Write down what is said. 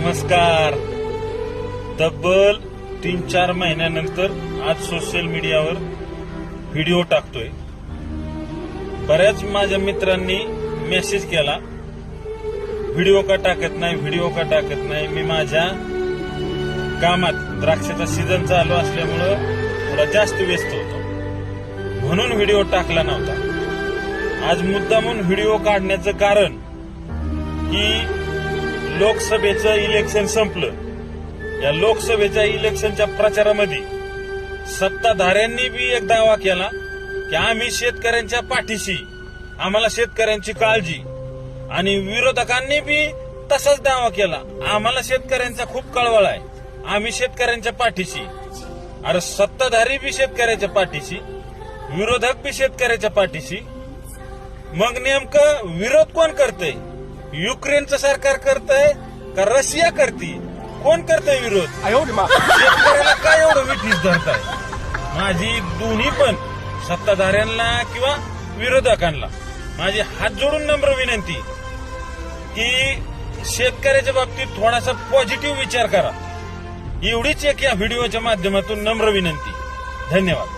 नमस्कार. तब्बल 3-4 महिन्यानंतर आज सोशल मीडियावर व्हिडिओ टाकतोय. बऱ्याच माझ्या मित्रांनी मेसेज केला, व्हिडिओ का टाकत नाही. मी माझ्या कामात द्राक्षाचा सीझन चालू असल्यामुळं थोडा जास्त व्यस्त होतो, म्हणून व्हिडिओ टाकला नव्हता. आज मुद्दामून व्हिडिओ काढण्याचं कारण की लोकसभेचं इलेक्शन संपलं. या लोकसभेच्या इलेक्शनच्या प्रचारामध्ये सत्ताधाऱ्यांनी बी एक दावा केला की आम्ही शेतकऱ्यांच्या पाठीशी, आम्हाला शेतकऱ्यांची काळजी, आणि विरोधकांनी बी तसाच दावा केला, आम्हाला शेतकऱ्यांचा खूप कळवळ आहे, आम्ही शेतकऱ्यांच्या पाठीशी. अरे सत्ताधारी बी शेतकऱ्याच्या पाठीशी, विरोधक बी शेतकऱ्याच्या पाठीशी. मग नेमकं विरोध कोण करतंय? युक्रेनचं सरकार करतंय का रशिया करते? कोण करतंय विरोध? शेतकऱ्याला काय एवढं विठीस धरताय? माझी दोन्ही पण सत्ताधाऱ्यांना किंवा विरोधकांना माझी हात जोडून नम्र विनंती की शेतकऱ्याच्या बाबतीत थोडासा पॉझिटिव्ह विचार करा. एवढीच एक या व्हिडिओच्या माध्यमातून नम्र विनंती. धन्यवाद.